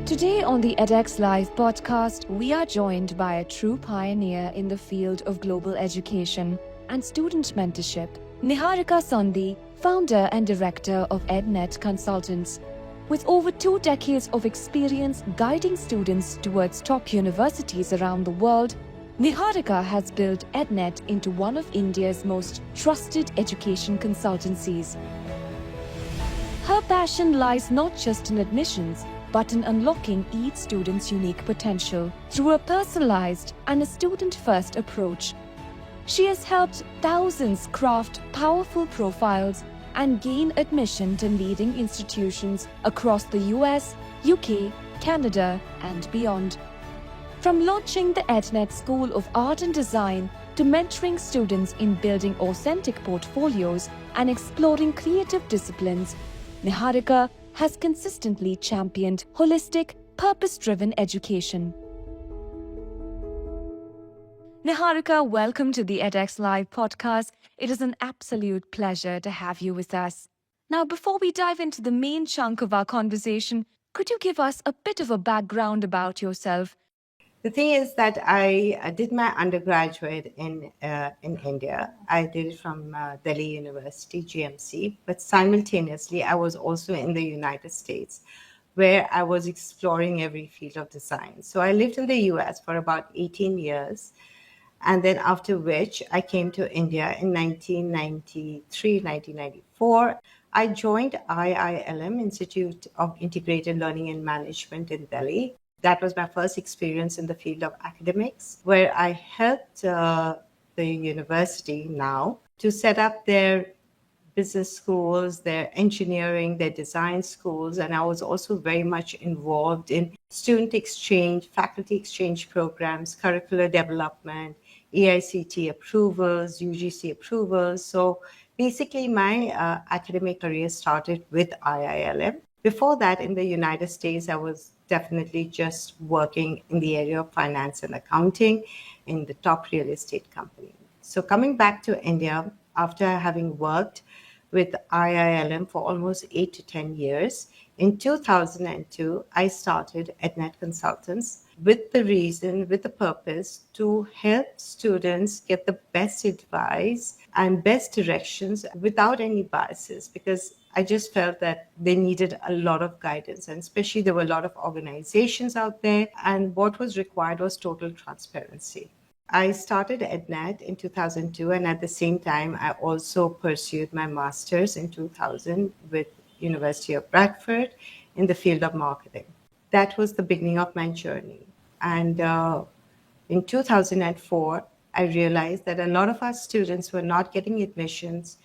Today on the Edex Live podcast, we are joined by a true pioneer in the field of global education and student mentorship, Niharika Sondhi, founder and director of EdNet Consultants. With over 2 decades of experience guiding students towards top universities around the world, Niharika has built EdNet into one of India's most trusted education consultancies. Her passion lies not just in admissions, but in unlocking each student's unique potential through a personalized and a student-first approach. She has helped thousands craft powerful profiles and gain admission to leading institutions across the US, UK, Canada, and beyond. From launching the EdNet School of Art and Design to mentoring students in building authentic portfolios and exploring creative disciplines, Niharika has consistently championed holistic, purpose-driven education. Niharika, welcome to the Edex Live podcast. It is an absolute pleasure to have you with us. Now, before we dive into the main chunk of our conversation, could you give us a bit of a background about yourself? The thing is that I did my undergraduate in India. I did it from Delhi University, GMC, but simultaneously I was also in the United States, where I was exploring every field of design. So I lived in the US for about 18 years, and then after which I came to India in 1993, 1994. I joined IILM, Institute of Integrated Learning and Management in Delhi. That was my first experience in the field of academics, where I helped the university now to set up their business schools, their engineering, their design schools. And I was also very much involved in student exchange, faculty exchange programs, curricular development, AICT approvals, UGC approvals. So basically, my academic career started with IILM. Before that, in the United States, I was definitely just working in the area of finance and accounting in the top real estate company. So coming back to India, after having worked with IILM for almost 8 to 10 years, in 2002, I started EdNet Consultants with the purpose to help students get the best advice and best directions without any biases, because I just felt that they needed a lot of guidance, and especially there were a lot of organizations out there, and what was required was total transparency. I started EdNet in 2002, and at the same time, I also pursued my master's in 2000 with University of Bradford in the field of marketing. That was the beginning of my journey. And in 2004, I realized that a lot of our students were not getting admissions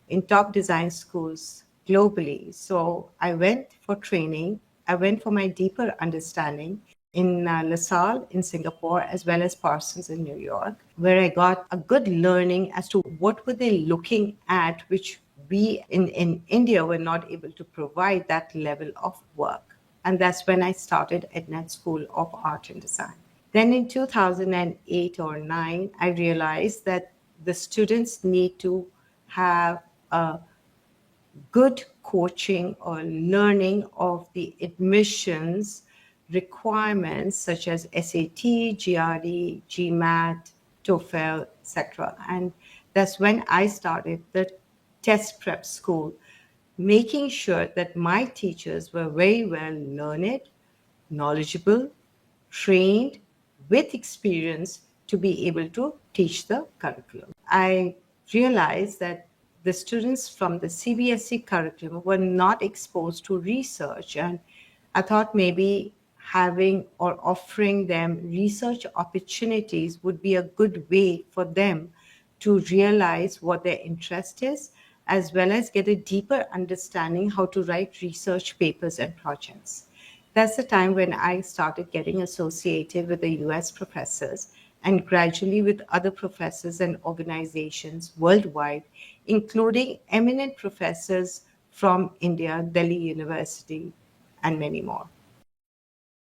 in top design schools globally. So I went for training. I went for my deeper understanding in LaSalle in Singapore, as well as Parsons in New York, where I got a good learning as to what were they looking at, which we in India were not able to provide that level of work. And that's when I started EdNet School of Art and Design. Then in 2008 or 9, I realized that the students need to have a good coaching or learning of the admissions requirements such as SAT, GRE, GMAT, TOEFL, etc. And that's when I started the test prep school, making sure that my teachers were very well learned, knowledgeable, trained, with experience to be able to teach the curriculum. I realized that the students from the CBSE curriculum were not exposed to research, and I thought maybe having or offering them research opportunities would be a good way for them to realize what their interest is, as well as get a deeper understanding how to write research papers and projects. That's the time when I started getting associated with the US professors and gradually with other professors and organizations worldwide, including eminent professors from India, Delhi University, and many more.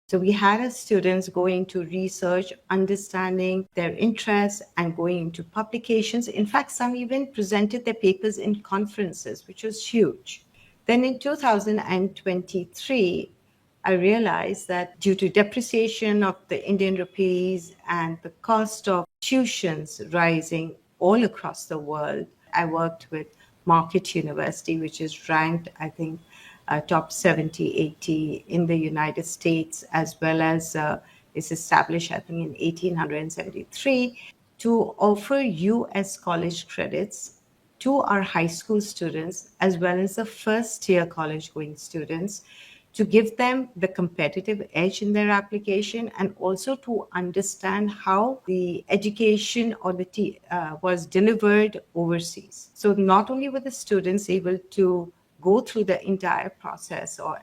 So we had our students going to research, understanding their interests, and going into publications. In fact, some even presented their papers in conferences, which was huge. Then in 2023, I realized that due to depreciation of the Indian rupees and the cost of tuitions rising all across the world, I worked with Market University, which is ranked, I think, top 70, 80 in the United States, as well as is established, I think, in 1873 to offer US college credits to our high school students as well as the first year college going students to give them the competitive edge in their application and also to understand how the education or was delivered overseas. So not only were the students able to go through the entire process or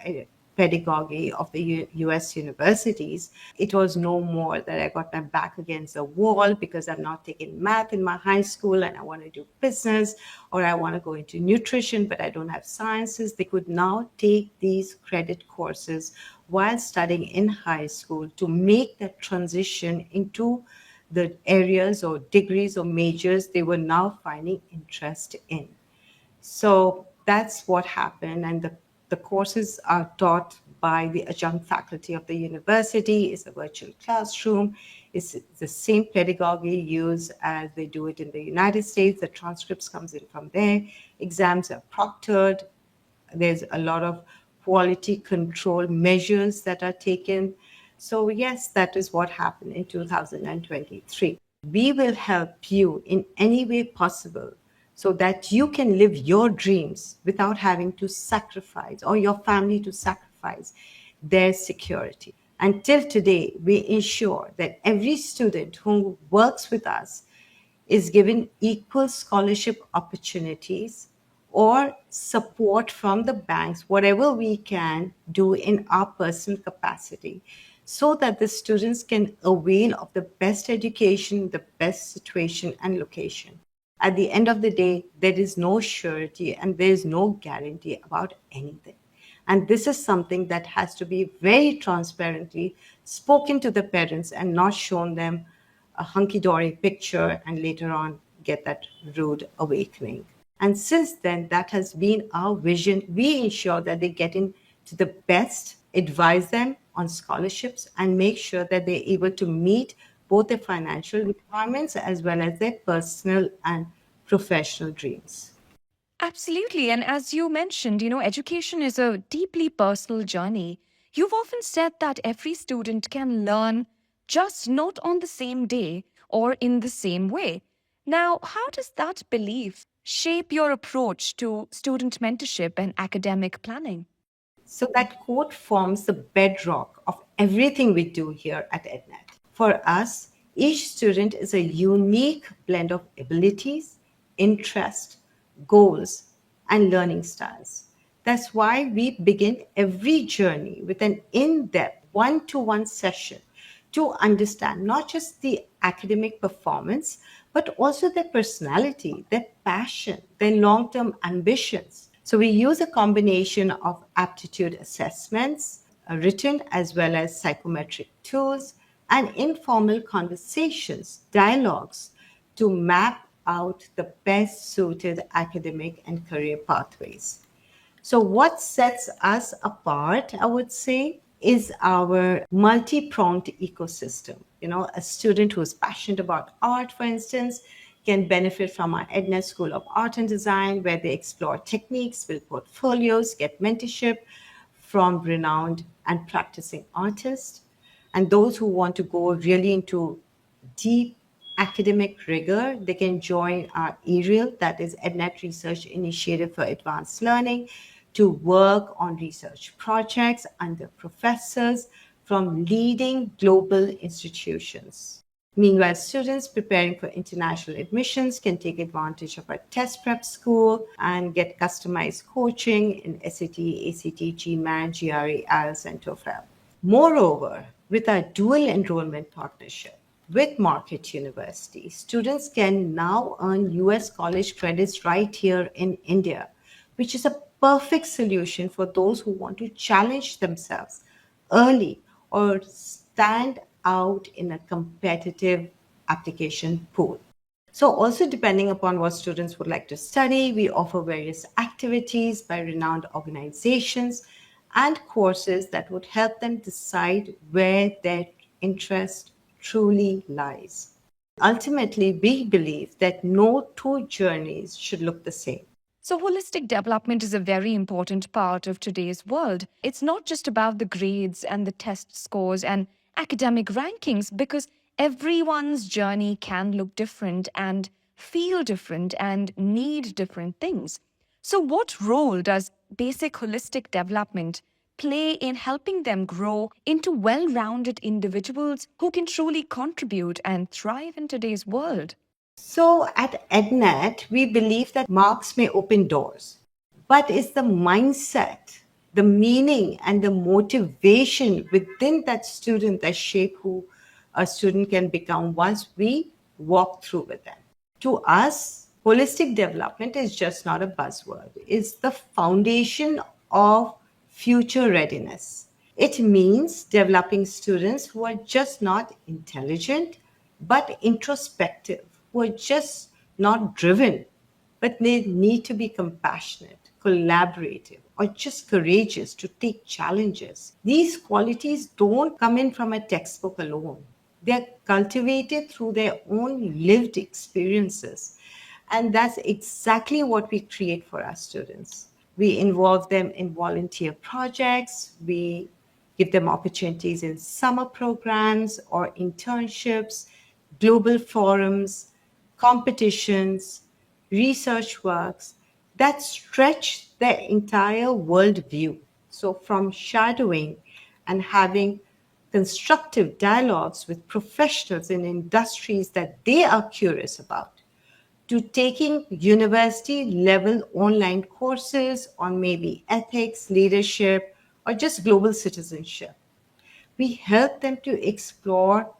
pedagogy of the US universities, it was no more that I got my back against the wall because I'm not taking math in my high school and I want to do business, or I want to go into nutrition, but I don't have sciences. They could now take these credit courses while studying in high school to make that transition into the areas or degrees or majors they were now finding interest in. So that's what happened. And the courses are taught by the adjunct faculty of the university. It's a virtual classroom. It's the same pedagogy used as they do it in the United States. The transcripts comes in from there. Exams are proctored. There's a lot of quality control measures that are taken. So yes, that is what happened in 2023. We will help you in any way possible so that you can live your dreams without having to sacrifice or your family to sacrifice their security. Until today, we ensure that every student who works with us is given equal scholarship opportunities or support from the banks, whatever we can do in our personal capacity, so that the students can avail of the best education, the best situation and location. At the end of the day, there is no surety and there is no guarantee about anything. And this is something that has to be very transparently spoken to the parents and not shown them a hunky dory picture and later on get that rude awakening. And since then, that has been our vision. We ensure that they get into the best, advise them on scholarships, and make sure that they're able to meet both their financial requirements as well as their personal and professional dreams. Absolutely. And as you mentioned, education is a deeply personal journey. You've often said that every student can learn just not on the same day or in the same way. Now, how does that belief shape your approach to student mentorship and academic planning? So that quote forms the bedrock of everything we do here at EdNet. For us, each student is a unique blend of abilities, interest, goals, and learning styles. That's why we begin every journey with an in depth one to one session to understand not just the academic performance, but also their personality, their passion, their long term ambitions. So we use a combination of aptitude assessments, written as well as psychometric tools, and informal conversations, dialogues to map out the best suited academic and career pathways. So, what sets us apart, I would say, is our multi pronged ecosystem. A student who is passionate about art, for instance, can benefit from our EDNET School of Art and Design, where they explore techniques, build portfolios, get mentorship from renowned and practicing artists. And those who want to go really into deep academic rigor, they can join our ERIL, that is EdNet Research Initiative for Advanced Learning, to work on research projects under professors from leading global institutions. Meanwhile, students preparing for international admissions can take advantage of our test prep school and get customized coaching in SAT, ACT, GMAT, GRE, IELTS, and TOEFL. Moreover, with our dual enrollment partnership with Market University, students can now earn US college credits right here in India, which is a perfect solution for those who want to challenge themselves early or stand out in a competitive application pool. So, also depending upon what students would like to study, we offer various activities by renowned organizations and courses that would help them decide where their interest truly lies. Ultimately, we believe that no two journeys should look the same. So, holistic development is a very important part of today's world. It's not just about the grades and the test scores and academic rankings, because everyone's journey can look different and feel different and need different things. So, what role does basic holistic development play in helping them grow into well rounded individuals who can truly contribute and thrive in today's world? So at EdNet, we believe that marks may open doors, but it's the mindset, the meaning, and the motivation within that student that shape who a student can become once we walk through with them. To us, holistic development is just not a buzzword, it's the foundation of future readiness. It means developing students who are just not intelligent, but introspective, who are just not driven, but they need to be compassionate, collaborative, or just courageous to take challenges. These qualities don't come in from a textbook alone. They're cultivated through their own lived experiences. And that's exactly what we create for our students. We involve them in volunteer projects, we give them opportunities in summer programs or internships, global forums, competitions, research works that stretch their entire worldview. So, from shadowing and having constructive dialogues with professionals in industries that they are curious about, to taking university level online courses on maybe ethics, leadership, or just global citizenship. We help them to explore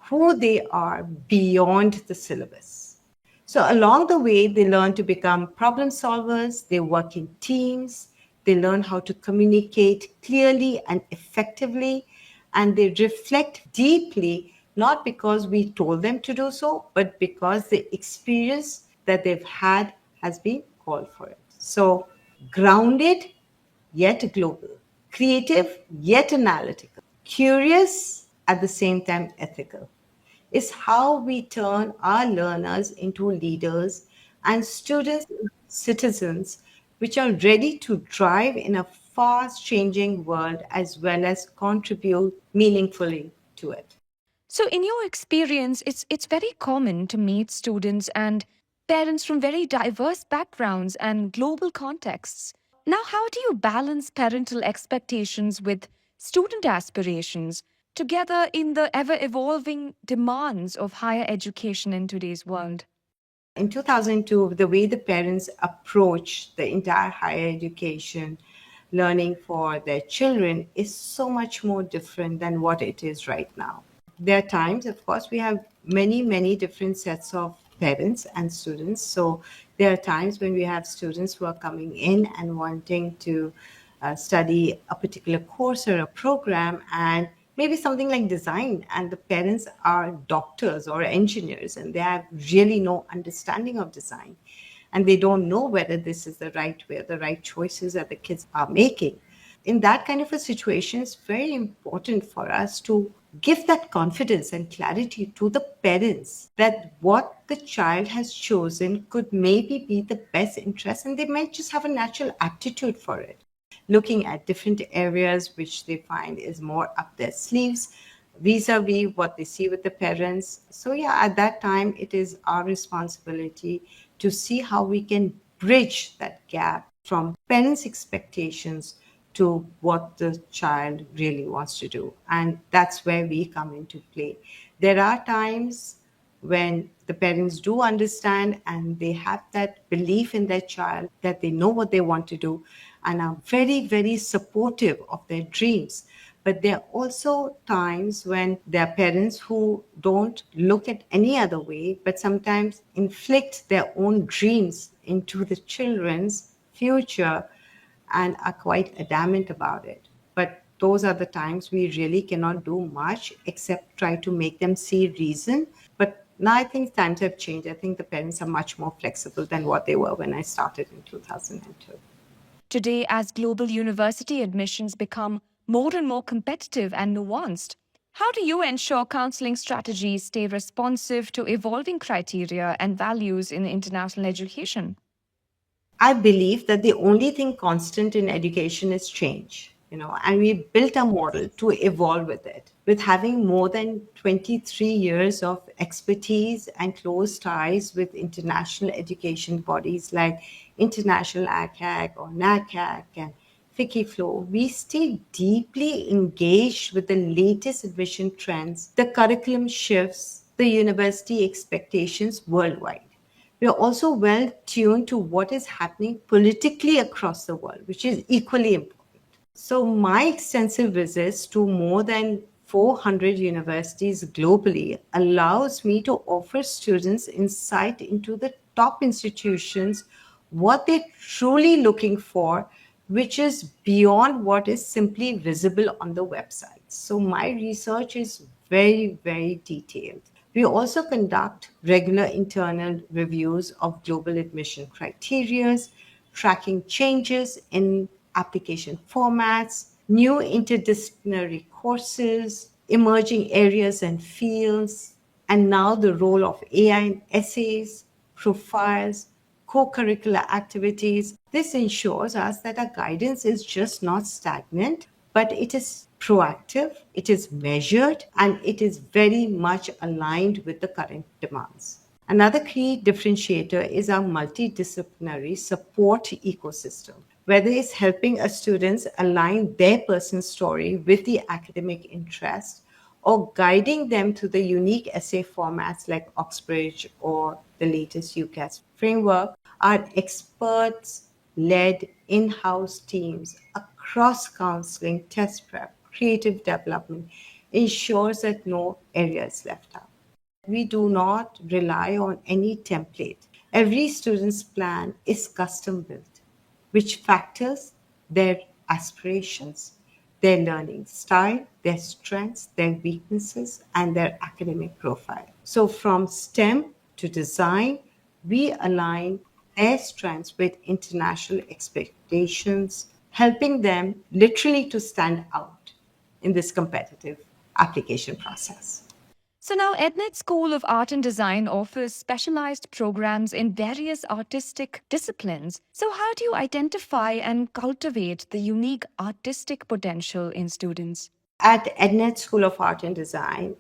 who they are beyond the syllabus. So, along the way, they learn to become problem solvers, they work in teams, they learn how to communicate clearly and effectively, and they reflect deeply, not because we told them to do so, but because the experience that they've had has been called for it. So, grounded yet global, creative yet analytical, curious at the same time ethical is how we turn our learners into leaders and students into citizens which are ready to thrive in a fast changing world as well as contribute meaningfully to it. So, in your experience, it's very common to meet students and parents from very diverse backgrounds and global contexts. Now, how do you balance parental expectations with student aspirations together in the ever evolving demands of higher education in today's world? In 2002, the way the parents approach the entire higher education learning for their children is so much more different than what it is right now. There are times, of course, we have many, many different sets of parents and students. So there are times when we have students who are coming in and wanting to study a particular course or a program, and maybe something like design, and the parents are doctors or engineers and they have really no understanding of design, and they don't know whether this is the right way or the right choices that the kids are making. In that kind of a situation, it's very important for us to give that confidence and clarity to the parents that what the child has chosen could maybe be the best interest, and they might just have a natural aptitude for it, looking at different areas which they find is more up their sleeves vis-a-vis what they see with the parents. So yeah, at that time it is our responsibility to see how we can bridge that gap from parents expectations to what the child really wants to do, and that's where we come into play. There are times when the parents do understand and they have that belief in their child that they know what they want to do and are very, very supportive of their dreams. But there are also times when there are parents who don't look at any other way, but sometimes inflict their own dreams into the children's future and are quite adamant about it. But those are the times we really cannot do much except try to make them see reason. But now I think times have changed. I think the parents are much more flexible than what they were when I started in 2002. Today, as global university admissions become more and more competitive and nuanced, how do you ensure counseling strategies stay responsive to evolving criteria and values in international education? I believe that the only thing constant in education is change, and we built a model to evolve with it. With having more than 23 years of expertise and close ties with international education bodies like International ACAC or NACAC and FICIFLO, we stay deeply engaged with the latest admission trends, the curriculum shifts, the university expectations worldwide. We are also well tuned to what is happening politically across the world, which is equally important. So, my extensive visits to more than 400 universities globally allows me to offer students insight into the top institutions, what they're truly looking for, which is beyond what is simply visible on the website. So, my research is very, very detailed. We also conduct regular internal reviews of global admission criteria, tracking changes in application formats, new interdisciplinary courses, emerging areas and fields, and now the role of AI in essays, profiles, co-curricular activities. This ensures us that our guidance is just not stagnant, but it is proactive, it is measured, and it is very much aligned with the current demands. Another key differentiator is our multidisciplinary support ecosystem, whether it's helping our students align their personal story with the academic interest or guiding them through the unique essay formats like Oxbridge or the latest UCAS framework. Our experts led in house teams across counseling, test prep, creative development ensures that no area is left out. We do not rely on any template. Every student's plan is custom built, which factors their aspirations, their learning style, their strengths, their weaknesses, and their academic profile. So, from STEM to design, we align their strengths with international expectations, helping them literally to stand out in this competitive application process. So now EdNet School of Art and Design offers specialized programs in various artistic disciplines. So how do you identify and cultivate the unique artistic potential in students? At EdNet School of Art and Design,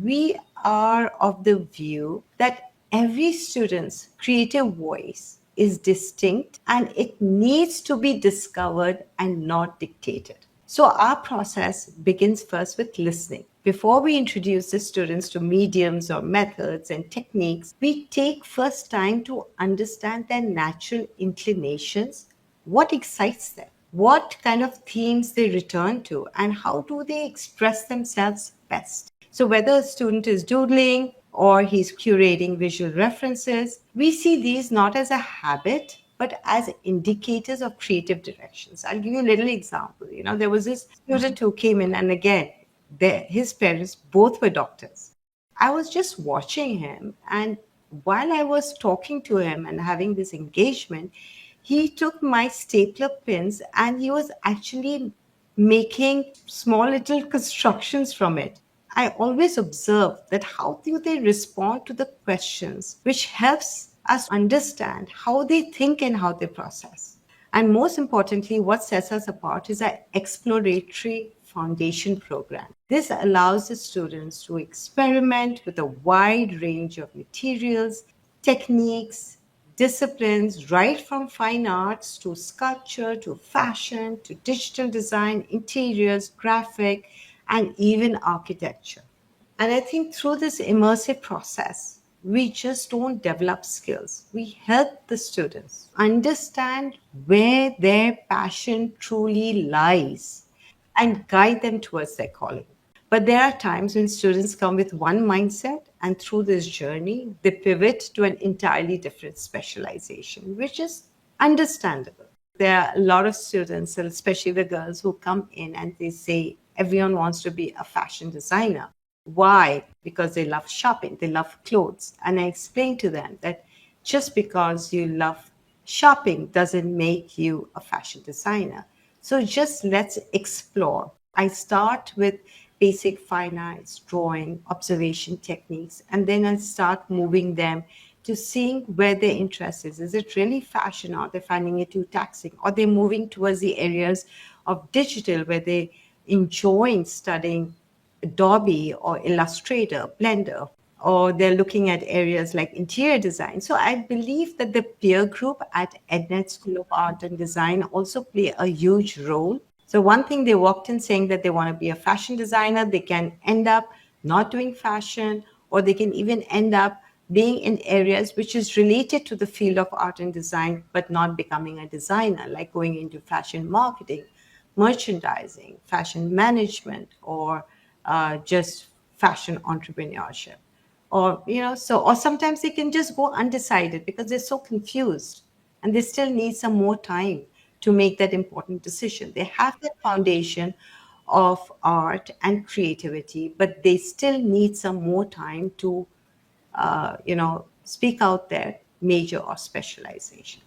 we are of the view that every student's creative voice is distinct and it needs to be discovered and not dictated. So, our process begins first with listening. Before we introduce the students to mediums or methods and techniques, we take first time to understand their natural inclinations, what excites them, what kind of themes they return to, and how do they express themselves best. So, whether a student is doodling or he's curating visual references, we see these not as a habit but as indicators of creative directions. I'll give you a little example. There was this student who came in, and again, his parents both were doctors. I was just watching him, and while I was talking to him and having this engagement, he took my stapler pins and he was actually making small little constructions from it. I always observe that how do they respond to the questions, which helps us understand how they think and how they process. And most importantly, what sets us apart is our exploratory foundation program. This allows the students to experiment with a wide range of materials, techniques, disciplines, right from fine arts to sculpture to fashion to digital design, interiors, graphic, and even architecture. And I think through this immersive process, we just don't develop skills. We help the students understand where their passion truly lies and guide them towards their calling. But there are times when students come with one mindset, and through this journey, they pivot to an entirely different specialization, which is understandable. There are a lot of students, and especially the girls, who come in and they say, everyone wants to be a fashion designer. Why? Because they love shopping, they love clothes. And I explain to them that just because you love Shopping doesn't make you a fashion designer. So just let's explore. I start with basic fine arts, drawing, observation techniques, and then I start moving them to seeing where their interest is. Is it really fashion, or they're finding it too taxing? Or they're moving towards the areas of digital where they enjoying studying Adobe or Illustrator, Blender, or they're looking at areas like interior design. So I believe that the peer group at EdNet School of Art and Design also play a huge role. So one thing, they walked in saying that they want to be a fashion designer, they can end up not doing fashion, or they can even end up being in areas which is related to the field of art and design, but not becoming a designer, like going into fashion marketing, merchandising, fashion management, or just fashion entrepreneurship. Or, so, or sometimes they can just go undecided because they're so confused and they still need some more time to make that important decision. They have that foundation of art and creativity, but they still need some more time to, speak out their major or specialization.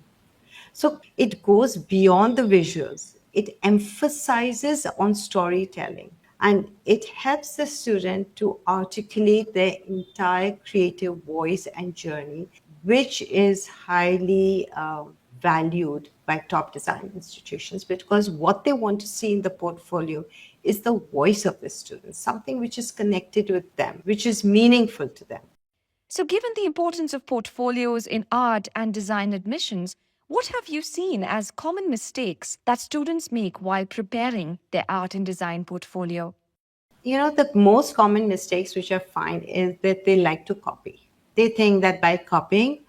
So it goes beyond the visuals. It emphasizes on storytelling, and it helps the student to articulate their entire creative voice and journey, which is highly valued by top design institutions, because what they want to see in the portfolio is the voice of the student, something which is connected with them, which is meaningful to them. So, given the importance of portfolios in art and design admissions, what have you seen as common mistakes that students make while preparing their art and design portfolio? The most common mistakes which I find is that they like to copy. They think that by copying,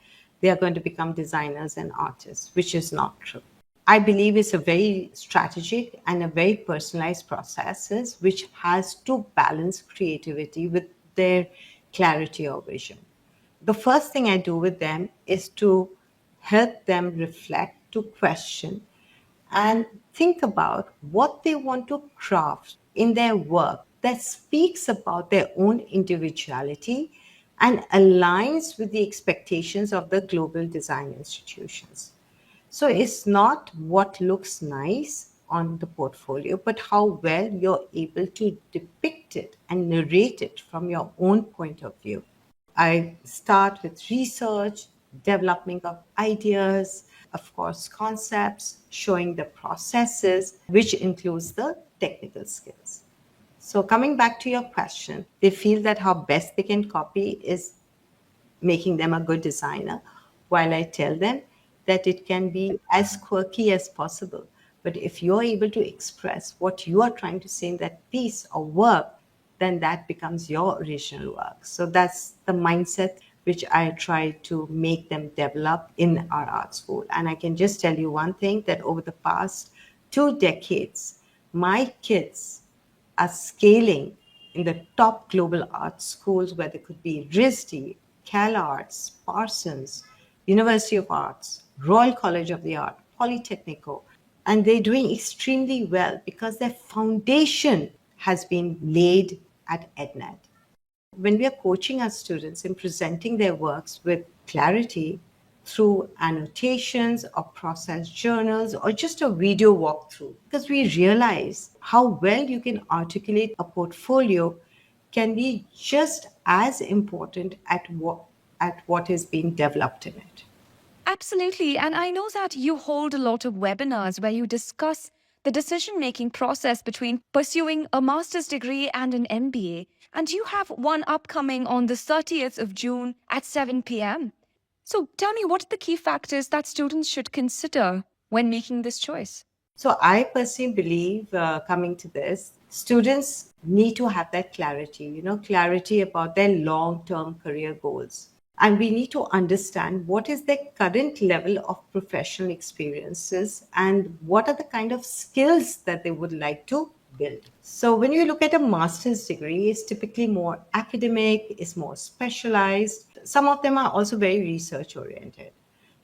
they are going to become designers and artists, which is not true. I believe it's a very strategic and a very personalized processes which has to balance creativity with their clarity or vision. The first thing I do with them is to help them reflect, to question, and think about what they want to craft in their work that speaks about their own individuality and aligns with the expectations of the global design institutions. So it's not what looks nice on the portfolio, but how well you're able to depict it and narrate it from your own point of view. I start with research, development of ideas, of course, concepts, showing the processes, which includes the technical skills. So, coming back to your question, they feel that how best they can copy is making them a good designer, while I tell them that it can be as quirky as possible. But if you're able to express what you are trying to say in that piece or work, then that becomes your original work. So that's the mindset which I try to make them develop in our art school. And I can just tell you one thing, that over the past 2 decades, my kids are scaling in the top global art schools, where there could be RISD, CalArts, Parsons, University of Arts, Royal College of the Art, Polytechnico, and they're doing extremely well because their foundation has been laid at EdNet. When we are coaching our students in presenting their works with clarity through annotations or process journals or just a video walkthrough, because we realize how well you can articulate a portfolio can be just as important at what is being developed in it. Absolutely. And I know that you hold a lot of webinars where you discuss the decision making process between pursuing a master's degree and an MBA. And you have one upcoming on the 30th of June at 7 p.m. So tell me, what are the key factors that students should consider when making this choice? So I personally believe, coming to this, students need to have that clarity, clarity about their long-term career goals. And we need to understand what is their current level of professional experiences and what are the kind of skills that they would like to build. So when you look at a master's degree, it's typically more academic, it's more specialized. Some of them are also very research oriented.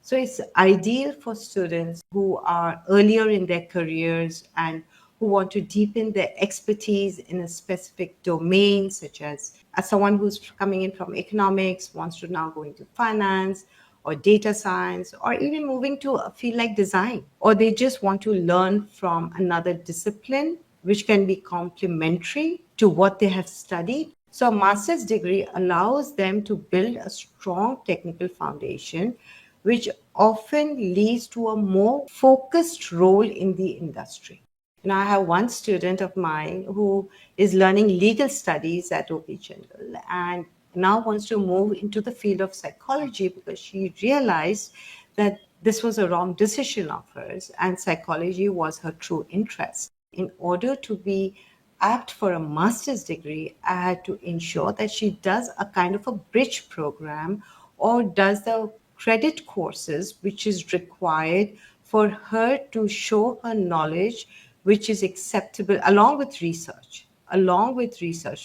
So it's ideal for students who are earlier in their careers and who want to deepen their expertise in a specific domain, such as someone who's coming in from economics wants to now go into finance, or data science, or even moving to a field like design, or they just want to learn from another discipline which can be complementary to what they have studied. So, a master's degree allows them to build a strong technical foundation, which often leads to a more focused role in the industry. I have one student of mine who is learning legal studies at OP Jindal and now wants to move into the field of psychology because she realized that this was a wrong decision of hers and psychology was her true interest. In order to be apt for a master's degree, I had to ensure that she does a kind of a bridge program or does the credit courses which is required for her to show her knowledge, which is acceptable along with research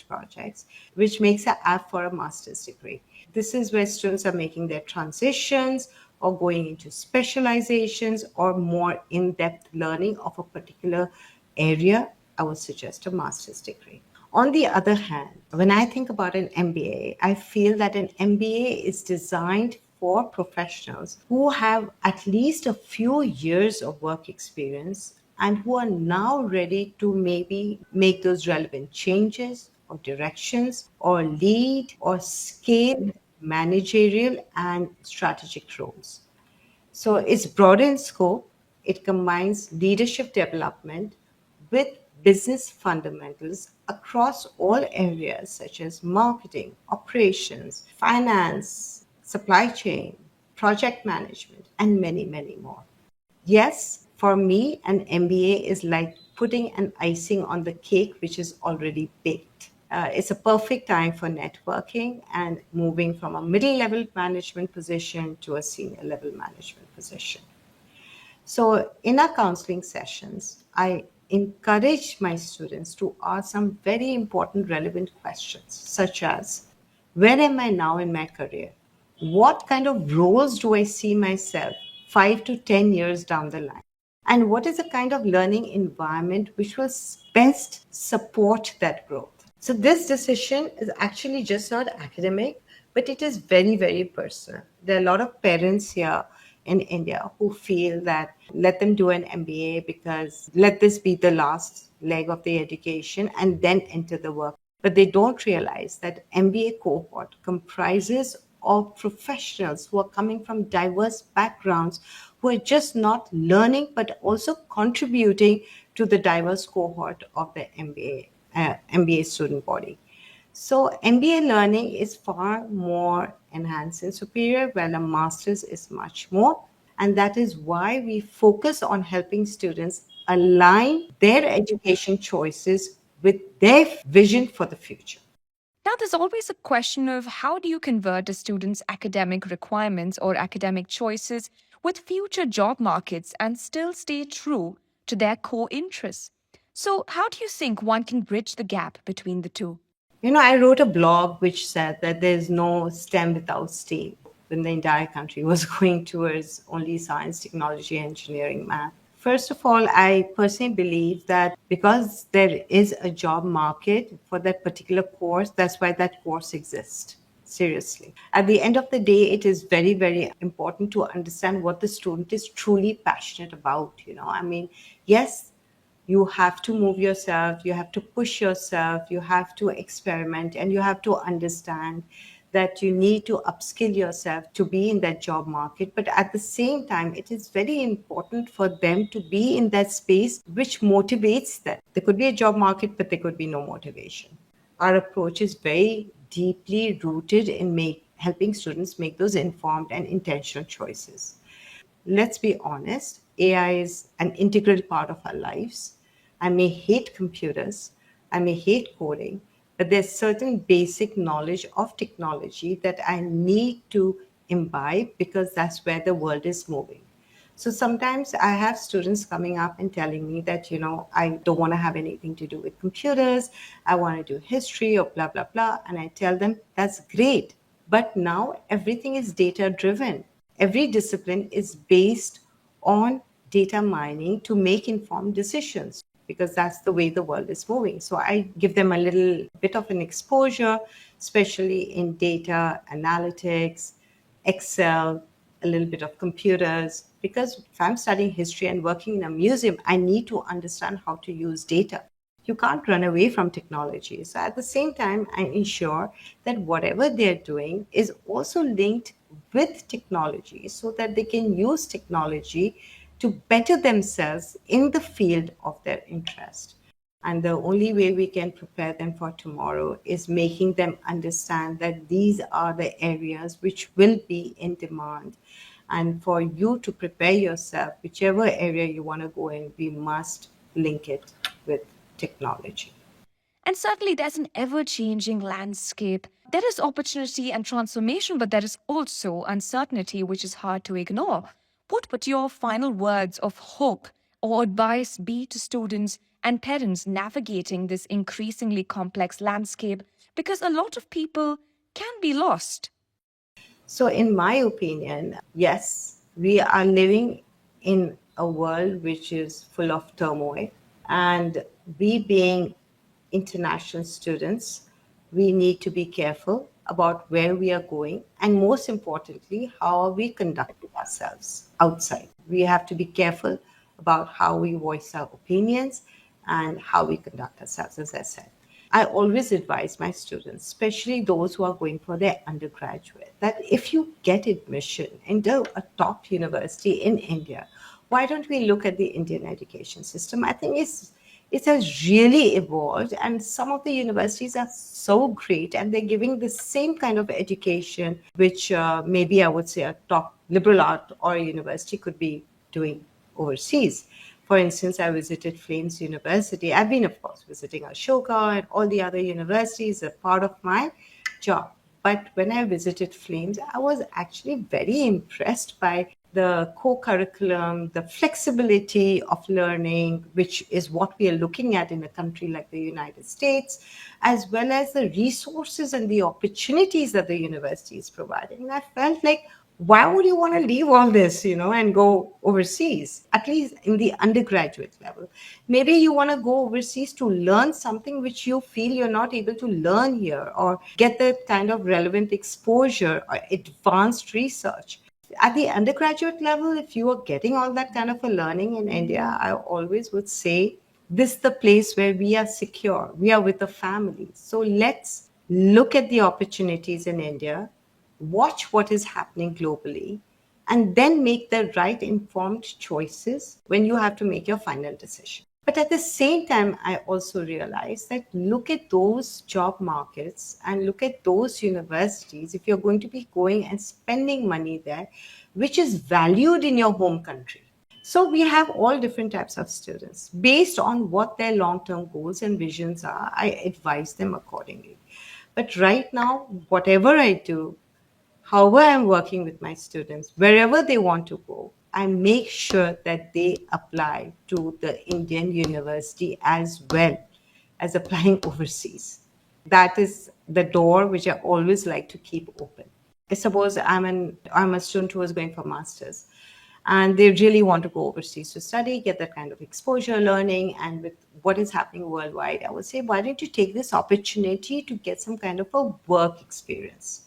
projects, which makes her apt for a master's degree. This is where students are making their transitions or going into specializations or more in-depth learning of a particular area. I would suggest a master's degree. On the other hand, when I think about an MBA, I feel that an MBA is designed for professionals who have at least a few years of work experience and who are now ready to maybe make those relevant changes or directions or lead or scale managerial and strategic roles. So it's broader in scope. It combines leadership development with business fundamentals across all areas such as marketing, operations, finance, supply chain, project management, and many, many more. Yes, for me, an MBA is like putting an icing on the cake which is already baked. It's a perfect time for networking and moving from a middle level management position to a senior level management position. So, in our counseling sessions, I encourage my students to ask some very important, relevant questions, such as where am I now in my career? What kind of roles do I see myself 5 to 10 years down the line? And what is the kind of learning environment which will best support that growth? So, this decision is actually just not academic, but it is very, very personal. There are a lot of parents here in India who feel that let them do an MBA because let this be the last leg of the education and then enter the work. But they don't realize that MBA cohort comprises of professionals who are coming from diverse backgrounds, who are just not learning but also contributing to the diverse cohort of the MBA student body. So MBA learning is far more enhanced and superior, while a master's is much more. And that is why we focus on helping students align their education choices with their vision for the future. Now, there's always a question of how do you convert a student's academic requirements or academic choices with future job markets and still stay true to their core interests? So, how do you think one can bridge the gap between the two? I wrote a blog which said that there's no STEM without STEAM when the entire country was going towards only science, technology, engineering, math. First of all, I personally believe that because there is a job market for that particular course, that's why that course exists. Seriously. At the end of the day, it is very, very important to understand what the student is truly passionate about. I mean, yes, you have to move yourself, you have to push yourself, you have to experiment, and you have to understand that you need to upskill yourself to be in that job market. But at the same time, it is very important for them to be in that space which motivates them. There could be a job market, but there could be no motivation. Our approach is very deeply rooted in helping students make those informed and intentional choices. Let's be honest, AI is an integral part of our lives. I may hate computers, I may hate coding, but there's certain basic knowledge of technology that I need to imbibe because that's where the world is moving. So sometimes I have students coming up and telling me that, I don't want to have anything to do with computers. I want to do history or blah, blah, blah. And I tell them that's great. But now everything is data driven. Every discipline is based on data mining to make informed decisions because that's the way the world is moving. So I give them a little bit of an exposure, especially in data analytics, Excel, a little bit of computers, because if I'm studying history and working in a museum, I need to understand how to use data. You can't run away from technology. So at the same time, I ensure that whatever they're doing is also linked with technology so that they can use technology to better themselves in the field of their interest. And the only way we can prepare them for tomorrow is making them understand that these are the areas which will be in demand. And for you to prepare yourself, whichever area you want to go in, we must link it with technology. And certainly, there's an ever changing landscape. There is opportunity and transformation, but there is also uncertainty, which is hard to ignore. What would your final words of hope or advice be to students and parents navigating this increasingly complex landscape? Because a lot of people can be lost. So, in my opinion, yes, we are living in a world which is full of turmoil. And we, being international students, we need to be careful about where we are going. And most importantly, how are we conducting ourselves outside? We have to be careful about how we voice our opinions and how we conduct ourselves, as I said. I always advise my students, especially those who are going for their undergraduate, that if you get admission into a top university in India, why don't we look at the Indian education system? I think it has really evolved, and some of the universities are so great, and they're giving the same kind of education, which maybe I would say a top liberal art or university could be doing overseas. For instance, I visited Flames University. I've been, of course, visiting Ashoka and all the other universities, a part of my job. But when I visited Flames, I was actually very impressed by the co-curriculum, the flexibility of learning, which is what we are looking at in a country like the United States, as well as the resources and the opportunities that the university is providing. And I felt like, why would you want to leave all this, and go overseas, at least in the undergraduate level? Maybe you want to go overseas to learn something which you feel you're not able to learn here, or get the kind of relevant exposure or advanced research. At the undergraduate level, if you are getting all that kind of a learning in India, I always would say this is the place where we are secure. We are with the family. So let's look at the opportunities in India, watch what is happening globally, and then make the right informed choices when you have to make your final decision. But at the same time, I also realize that look at those job markets and look at those universities, if you're going to be going and spending money there, which is valued in your home country. So we have all different types of students. Based on what their long-term goals and visions are, I advise them accordingly. But right now, whatever I do, however I'm working with my students, wherever they want to go, I make sure that they apply to the Indian university as well as applying overseas. That is the door which I always like to keep open. I suppose I'm a student who is going for masters, and they really want to go overseas to study, get that kind of exposure learning. And with what is happening worldwide, I would say, why don't you take this opportunity to get some kind of a work experience?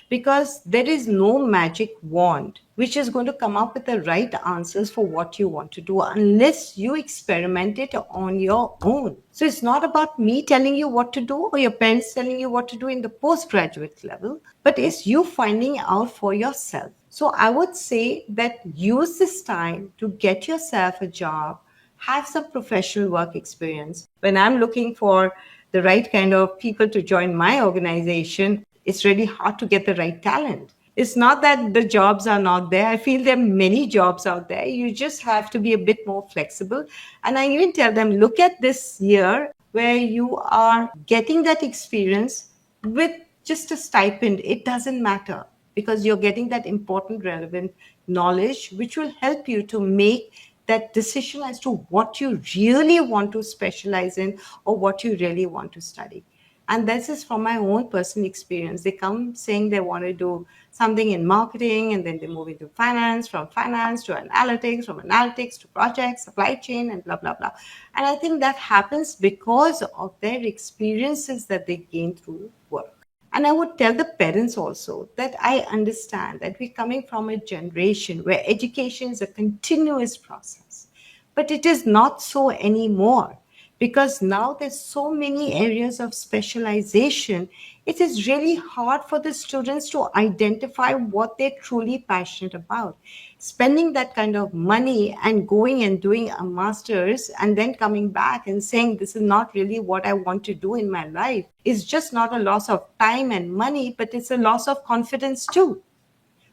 Because there is no magic wand which is going to come up with the right answers for what you want to do unless you experiment it on your own. So it's not about me telling you what to do or your parents telling you what to do in the postgraduate level, but it's you finding out for yourself. So I would say that use this time to get yourself a job, have some professional work experience. When I'm looking for the right kind of people to join my organization, it's really hard to get the right talent. It's not that the jobs are not there. I feel there are many jobs out there. You just have to be a bit more flexible. And I even tell them, look at this year where you are getting that experience with just a stipend. It doesn't matter, because you're getting that important, relevant knowledge, which will help you to make that decision as to what you really want to specialize in or what you really want to study. And this is from my own personal experience. They come saying they want to do something in marketing, and then they move into finance, from finance to analytics, from analytics to projects, supply chain, and blah, blah, blah. And I think that happens because of their experiences that they gain through work. And I would tell the parents also that I understand that we're coming from a generation where education is a continuous process. But it is not so anymore, because now there's so many areas of specialization. It is really hard for the students to identify what they're truly passionate about. Spending that kind of money and going and doing a master's and then coming back and saying this is not really what I want to do in my life is just not a loss of time and money, but it's a loss of confidence too.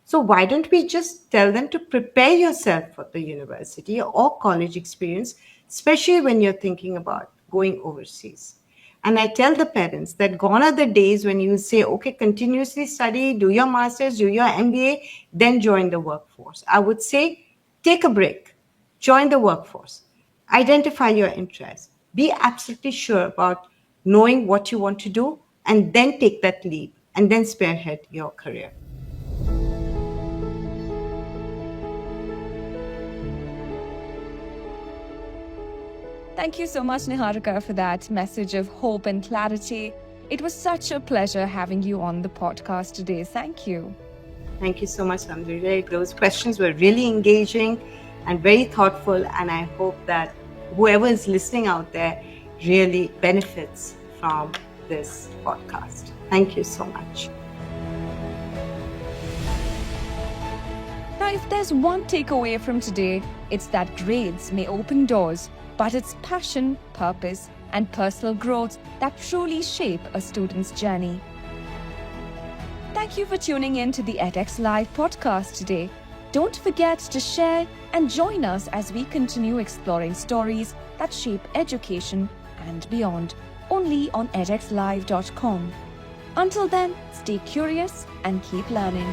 So why don't we just tell them to prepare yourself for the university or college experience, especially when you're thinking about going overseas? And I tell the parents that gone are the days when you say, okay, continuously study, do your master's, do your MBA, then join the workforce. I would say, take a break, join the workforce, identify your interests, be absolutely sure about knowing what you want to do, and then take that leap and then spearhead your career. Thank you so much, Niharika, for that message of hope and clarity. It was such a pleasure having you on the podcast today. Thank you. Thank you so much, Sandhya. Those questions were really engaging and very thoughtful, and I hope that whoever is listening out there really benefits from this podcast. Thank you so much. Now, if there's one takeaway from today, it's that grades may open doors, but it's passion, purpose, and personal growth that truly shape a student's journey. Thank you for tuning in to the Edex Live podcast today. Don't forget to share and join us as we continue exploring stories that shape education and beyond, only on edexlive.com. Until then, stay curious and keep learning.